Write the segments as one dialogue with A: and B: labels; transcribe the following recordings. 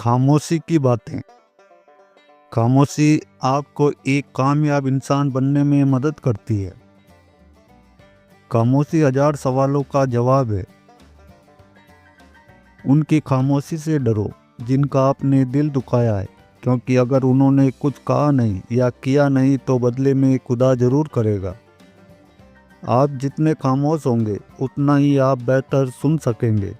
A: खामोशी की बातें। खामोशी आपको एक कामयाब इंसान बनने में मदद करती है। खामोशी हजार सवालों का जवाब है। उनकी खामोशी से डरो जिनका आपने दिल दुखाया है, क्योंकि अगर उन्होंने कुछ कहा नहीं या किया नहीं तो बदले में खुदा जरूर करेगा। आप जितने खामोश होंगे उतना ही आप बेहतर सुन सकेंगे।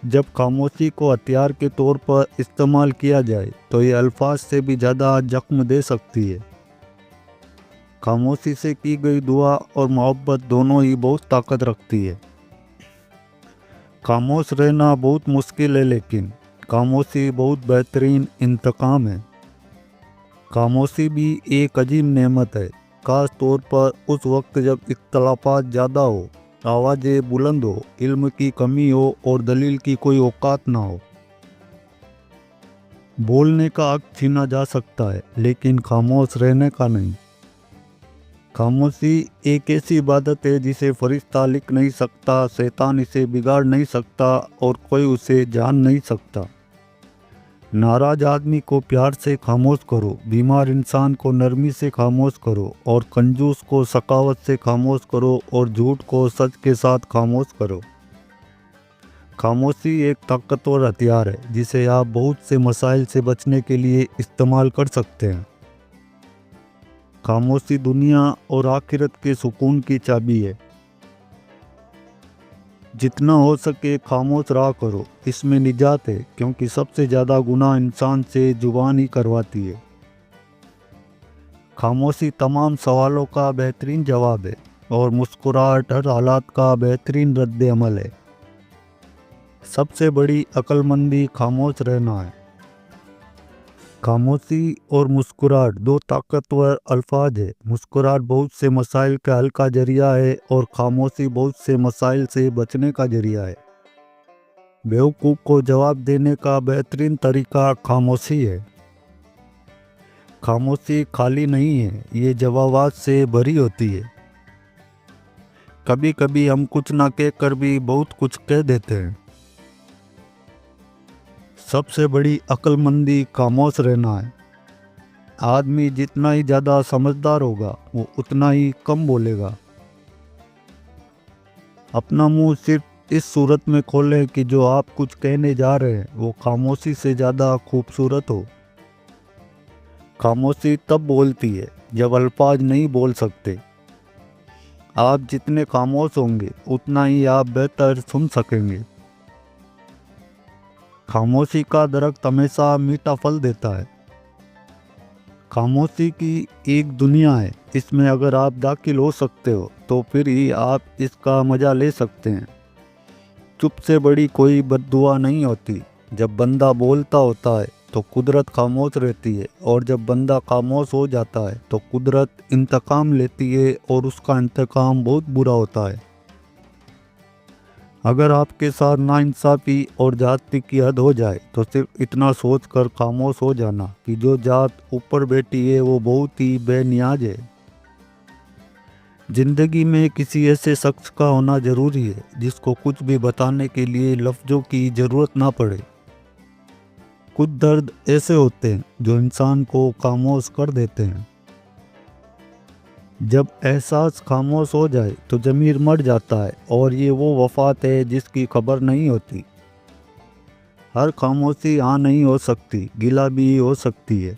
A: जब खामोशी को हथियार के तौर पर इस्तेमाल किया जाए तो ये अल्फाज से भी ज़्यादा जख्म दे सकती है। खामोशी से की गई दुआ और मोहब्बत दोनों ही बहुत ताकत रखती है। खामोश रहना बहुत मुश्किल है, लेकिन खामोशी बहुत बेहतरीन इंतकाम है। खामोशी भी एक अजीब नेमत है, खास तौर पर उस वक्त जब इख्तलाफात ज़्यादा हो, आवाज़ें बुलंद हो, इल्म की कमी हो और दलील की कोई औकात ना हो। बोलने का हक छीना जा सकता है, लेकिन खामोश रहने का नहीं। खामोशी एक ऐसी इबादत है जिसे फरिश्ता लिख नहीं सकता, शैतान इसे बिगाड़ नहीं सकता और कोई उसे जान नहीं सकता। नाराज आदमी को प्यार से खामोश करो, बीमार इंसान को नरमी से खामोश करो और कंजूस को सखावत से खामोश करो और झूठ को सच के साथ खामोश करो। खामोशी एक ताकतवर हथियार है जिसे आप बहुत से मसाइल से बचने के लिए इस्तेमाल कर सकते हैं। खामोशी दुनिया और आखिरत के सुकून की चाबी है। जितना हो सके खामोश रहा करो, इसमें निजात है, क्योंकि सबसे ज़्यादा गुनाह इंसान से जुबान ही करवाती है। खामोशी तमाम सवालों का बेहतरीन जवाब है और मुस्कुराहट हर हालात का बेहतरीन रद्द अमल है। सबसे बड़ी अक्लमंदी खामोश रहना है। खामोशी और मुस्कुराहट दो ताकतवर अल्फाज है। मुस्कुराहट बहुत से मसाइल का हल का जरिया है और खामोशी बहुत से मसाइल से बचने का जरिया है। बेवकूफ़ को जवाब देने का बेहतरीन तरीका खामोशी है। खामोशी खाली नहीं है, ये जवाबात से भरी होती है। कभी कभी हम कुछ ना कहकर भी बहुत कुछ कह देते हैं। सबसे बड़ी अक्लमंदी खामोश रहना है। आदमी जितना ही ज़्यादा समझदार होगा वो उतना ही कम बोलेगा। अपना मुंह सिर्फ इस सूरत में खोलें कि जो आप कुछ कहने जा रहे हैं वो खामोशी से ज़्यादा खूबसूरत हो। खामोशी तब बोलती है जब अल्फाज नहीं बोल सकते। आप जितने खामोश होंगे उतना ही आप बेहतर सुन सकेंगे। खामोशी का दरख्त हमेशा मीठा फल देता है। खामोशी की एक दुनिया है, इसमें अगर आप दाखिल हो सकते हो तो फिर ही आप इसका मज़ा ले सकते हैं। चुप से बड़ी कोई बद्दुआ नहीं होती। जब बंदा बोलता होता है तो कुदरत खामोश रहती है, और जब बंदा खामोश हो जाता है तो कुदरत इंतकाम लेती है और उसका इंतकाम बहुत बुरा होता है। अगर आपके साथ नाइंसाफ़ी और जाति की हद हो जाए तो सिर्फ इतना सोच कर खामोश हो जाना कि जो जात ऊपर बैठी है वो बहुत ही बेनियाज है। ज़िंदगी में किसी ऐसे शख्स का होना ज़रूरी है जिसको कुछ भी बताने के लिए लफ्ज़ों की ज़रूरत ना पड़े। कुछ दर्द ऐसे होते हैं जो इंसान को खामोश कर देते हैं। जब एहसास खामोश हो जाए तो ज़मीर मर जाता है, और ये वो वफ़ात है जिसकी खबर नहीं होती। हर खामोशी हाँ नहीं हो सकती, गिला भी हो सकती है।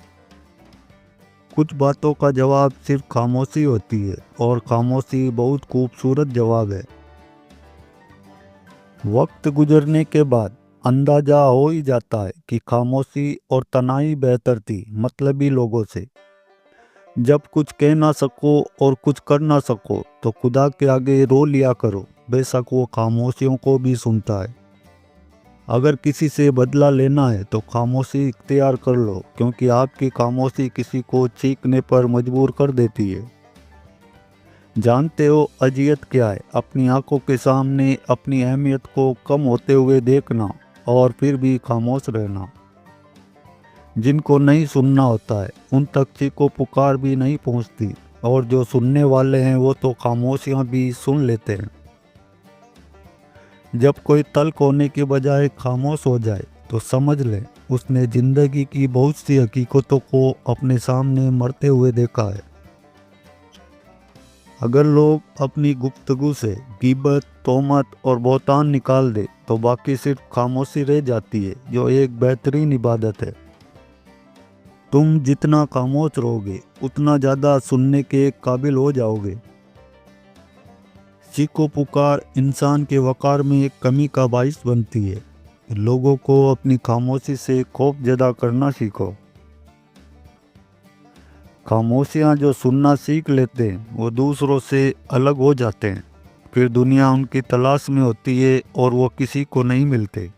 A: कुछ बातों का जवाब सिर्फ खामोशी होती है, और खामोशी बहुत खूबसूरत जवाब है। वक्त गुजरने के बाद अंदाज़ा हो ही जाता है कि खामोशी और तनाई बेहतर थी मतलबी लोगों से। जब कुछ कह ना सको और कुछ कर ना सको तो खुदा के आगे रो लिया करो, बेशक वो खामोशियों को भी सुनता है। अगर किसी से बदला लेना है तो खामोशी इख्तियार कर लो, क्योंकि आपकी खामोशी किसी को चीखने पर मजबूर कर देती है। जानते हो अजियत क्या है? अपनी आंखों के सामने अपनी अहमियत को कम होते हुए देखना और फिर भी खामोश रहना। जिनको नहीं सुनना होता है उन तक चीखो पुकार भी नहीं पहुंचती, और जो सुनने वाले हैं वो तो खामोशियां भी सुन लेते हैं। जब कोई तल्ख होने के बजाय खामोश हो जाए तो समझ ले उसने जिंदगी की बहुत सी हकीकतों को अपने सामने मरते हुए देखा है। अगर लोग अपनी गुफ्तगू से गीबत, तोहमत और बहतान निकाल दे तो बाकी सिर्फ खामोशी रह जाती है, जो एक बेहतरीन इबादत है। तुम जितना खामोश रहोगे उतना ज़्यादा सुनने के काबिल हो जाओगे। चीखो पुकार इंसान के वक़ार में एक कमी का बाइस बनती है। लोगों को अपनी खामोशी से खौफ ज़्यादा करना सीखो। खामोशियाँ जो सुनना सीख लेते हैं वो दूसरों से अलग हो जाते हैं। फिर दुनिया उनकी तलाश में होती है और वो किसी को नहीं मिलते।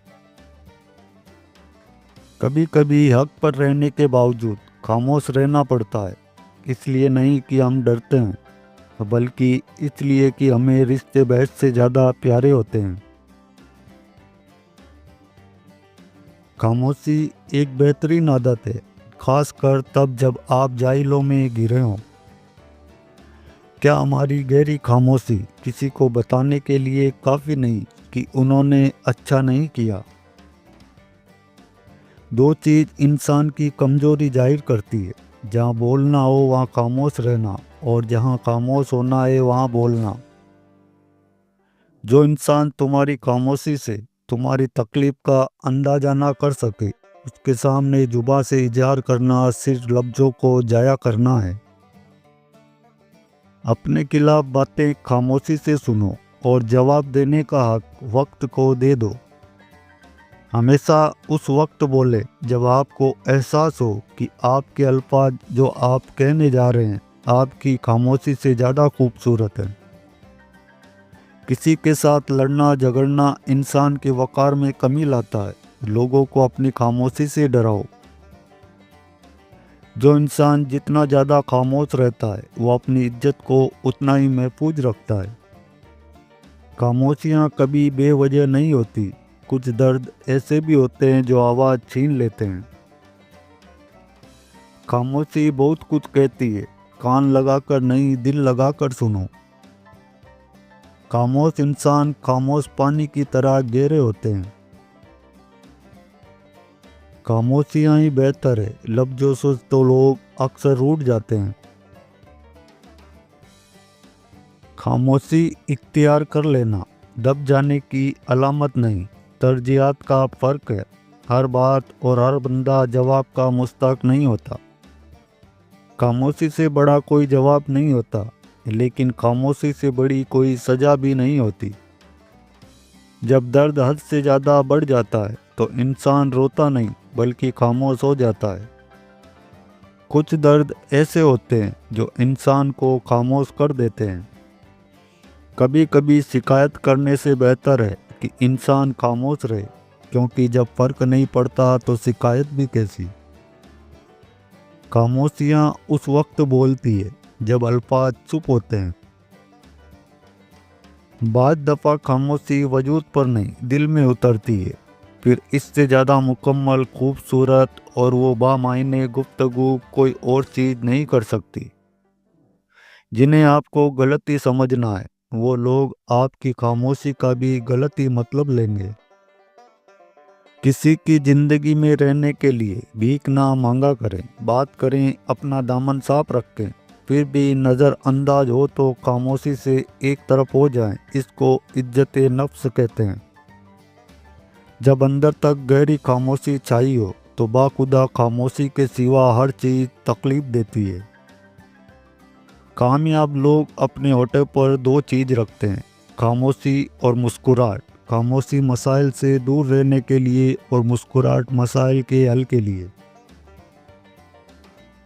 A: कभी कभी हक पर रहने के बावजूद खामोश रहना पड़ता है, इसलिए नहीं कि हम डरते हैं, बल्कि इसलिए कि हमें रिश्ते बहस से ज़्यादा प्यारे होते हैं। खामोशी एक बेहतरीन आदत है, खासकर तब जब आप जाहिलों में घिरे हों। क्या हमारी गहरी खामोशी किसी को बताने के लिए काफ़ी नहीं कि उन्होंने अच्छा नहीं किया? दो चीज़ इंसान की कमज़ोरी जाहिर करती है, जहाँ बोलना हो वहाँ खामोश रहना, और जहाँ खामोश होना है वहाँ बोलना। जो इंसान तुम्हारी खामोशी से तुम्हारी तकलीफ का अंदाजा ना कर सके, उसके सामने जुबा से इजहार करना सिर्फ लफ्ज़ों को जाया करना है। अपने खिलाफ बातें खामोशी से सुनो और जवाब देने का हक वक्त को दे दो। हमेशा उस वक्त बोले जब आपको एहसास हो कि आपके अल्फाज जो आप कहने जा रहे हैं आपकी खामोशी से ज़्यादा खूबसूरत है। किसी के साथ लड़ना झगड़ना इंसान के वक़ार में कमी लाता है। लोगों को अपनी खामोशी से डराओ। जो इंसान जितना ज़्यादा खामोश रहता है वो अपनी इज्जत को उतना ही महफूज रखता है। खामोशियाँ कभी बेवजह नहीं होती। कुछ दर्द ऐसे भी होते हैं जो आवाज़ छीन लेते हैं। खामोशी बहुत कुछ कहती है, कान लगाकर नहीं दिल लगाकर सुनो। खामोश इंसान खामोश पानी की तरह गहरे होते हैं। खामोशियाँ ही बेहतर है, लफ्ज़ों से तो लोग अक्सर रूठ जाते हैं। खामोशी इख्तियार कर लेना दब जाने की अलामत नहीं, तरजीहात का फ़र्क है। हर बात और हर बंदा जवाब का मुस्ताक नहीं होता। खामोशी से बड़ा कोई जवाब नहीं होता, लेकिन खामोशी से बड़ी कोई सज़ा भी नहीं होती। जब दर्द हद से ज़्यादा बढ़ जाता है तो इंसान रोता नहीं बल्कि खामोश हो जाता है। कुछ दर्द ऐसे होते हैं जो इंसान को खामोश कर देते हैं। कभी कभी शिकायत करने से बेहतर है कि इंसान खामोश रहे, क्योंकि जब फ़र्क नहीं पड़ता तो शिकायत भी कैसी। खामोशियाँ उस वक्त बोलती है जब अल्फाज चुप होते हैं। बाद दफ़ा खामोशी वजूद पर नहीं दिल में उतरती है। फिर इससे ज़्यादा मुकम्मल, खूबसूरत और वो बामायने गुफ्तगू कोई और चीज़ नहीं कर सकती। जिन्हें आपको गलती समझना है वो लोग आपकी खामोशी का भी गलती मतलब लेंगे। किसी की ज़िंदगी में रहने के लिए भीख ना मांगा करें, बात करें, अपना दामन साफ रखें। फिर भी नज़रअंदाज हो तो खामोशी से एक तरफ हो जाएं। इसको इज्जत नफ्स कहते हैं। जब अंदर तक गहरी खामोशी छाई हो तो बाखुदा खामोशी के सिवा हर चीज़ तकलीफ देती है। कामयाब लोग अपने होठे पर दो चीज़ रखते हैं, खामोशी और मुस्कुराहट। खामोशी मसाइल से दूर रहने के लिए और मुस्कुराहट मसाइल के हल के लिए।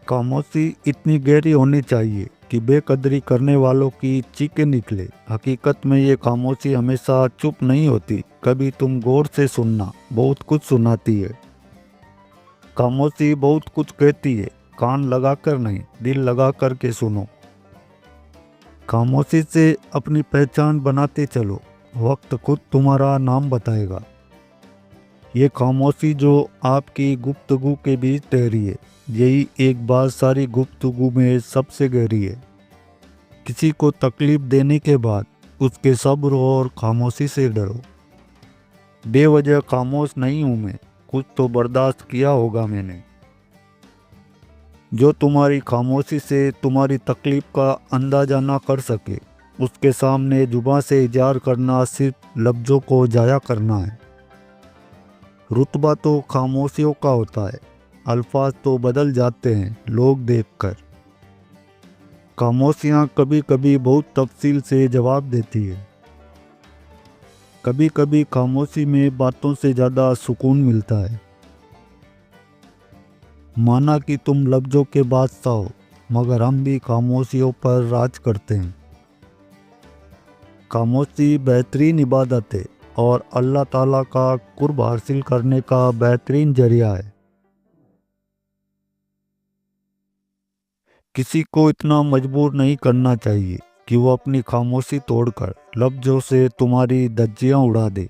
A: खामोशी इतनी गहरी होनी चाहिए कि बेकदरी करने वालों की चीखें निकले। हकीकत में ये खामोशी हमेशा चुप नहीं होती, कभी तुम गौर से सुनना बहुत कुछ सुनाती है। खामोशी बहुत कुछ कहती है, कान लगाकर नहीं दिल लगा कर के सुनो। खामोशी से अपनी पहचान बनाते चलो, वक्त खुद तुम्हारा नाम बताएगा। ये खामोशी जो आपकी गुफ्तगू के बीच ठहरी है, यही एक बात सारी गुफ्तगू में सबसे गहरी है। किसी को तकलीफ देने के बाद उसके सब्र और खामोशी से डरो। बेवजह खामोश नहीं हूँ मैं, कुछ तो बर्दाश्त किया होगा मैंने। जो तुम्हारी खामोशी से तुम्हारी तकलीफ का अंदाजा ना कर सके, उसके सामने जुबां से इजहार करना सिर्फ लफ्ज़ों को जाया करना है। रुतबा तो खामोशियों का होता है, अल्फाज तो बदल जाते हैं लोग देखकर। खामोशियाँ कभी कभी बहुत तफसील से जवाब देती है। कभी कभी खामोशी में बातों से ज़्यादा सुकून मिलता है। माना कि तुम लफ्ज़ों के बादशाह हो, मगर हम भी खामोशियों पर राज करते हैं। खामोशी बेहतरीन इबादत है और अल्लाह ताला का कुर्ब हासिल करने का बेहतरीन जरिया है। किसी को इतना मजबूर नहीं करना चाहिए कि वो अपनी खामोशी तोड़कर लफ्ज़ों से तुम्हारी धज्जियां उड़ा दे।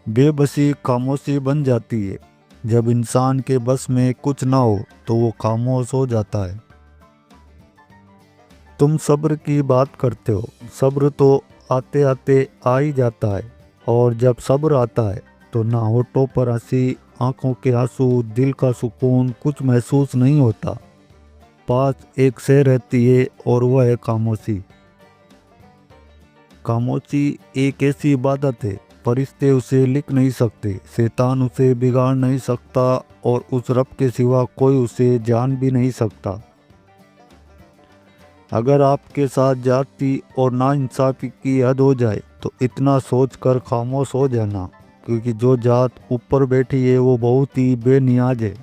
A: बेबसी खामोशी बन जाती है। जब इंसान के बस में कुछ ना हो तो वो खामोश हो जाता है। तुम सब्र की बात करते हो, सब्र तो आते आते आ ही जाता है। और जब सब्र आता है तो ना होठों पर हंसी, आंखों के आंसू, दिल का सुकून कुछ महसूस नहीं होता। पास एक शय रहती है और वह है खामोशी। खामोशी एक ऐसी इबादत है, फरिश्ते उसे लिख नहीं सकते, शैतान उसे बिगाड़ नहीं सकता और उस रब के सिवा कोई उसे जान भी नहीं सकता। अगर आपके साथ जाति और नाइंसाफ़ी की हद हो जाए तो इतना सोचकर खामोश हो जाना, क्योंकि जो जात ऊपर बैठी है वो बहुत ही बेनियाज है।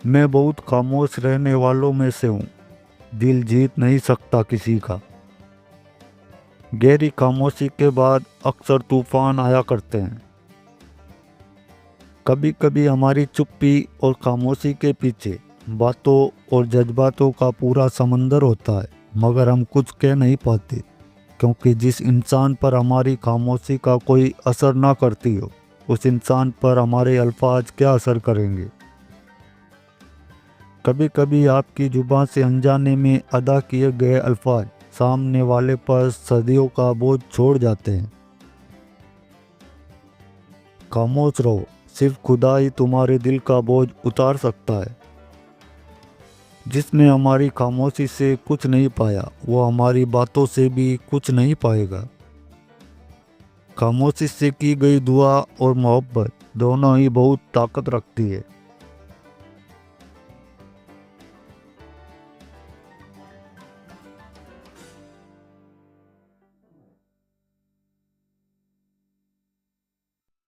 A: मैं बहुत खामोश रहने वालों में से हूँ। दिल जीत नहीं सकता किसी का। गहरी खामोशी के बाद अक्सर तूफान आया करते हैं। कभी कभी हमारी चुप्पी और खामोशी के पीछे बातों और जज्बातों का पूरा समंदर होता है, मगर हम कुछ कह नहीं पाते, क्योंकि जिस इंसान पर हमारी खामोशी का कोई असर ना करती हो, उस इंसान पर हमारे अल्फाज क्या असर करेंगे। कभी कभी आपकी जुबान से अनजाने में अदा किए गए अल्फाज सामने वाले पर सदियों का बोझ छोड़ जाते हैं। खामोश रहो, सिर्फ खुदा ही तुम्हारे दिल का बोझ उतार सकता है। जिसने हमारी खामोशी से कुछ नहीं पाया, वो हमारी बातों से भी कुछ नहीं पाएगा। खामोशी से की गई दुआ और मोहब्बत दोनों ही बहुत ताकत रखती है।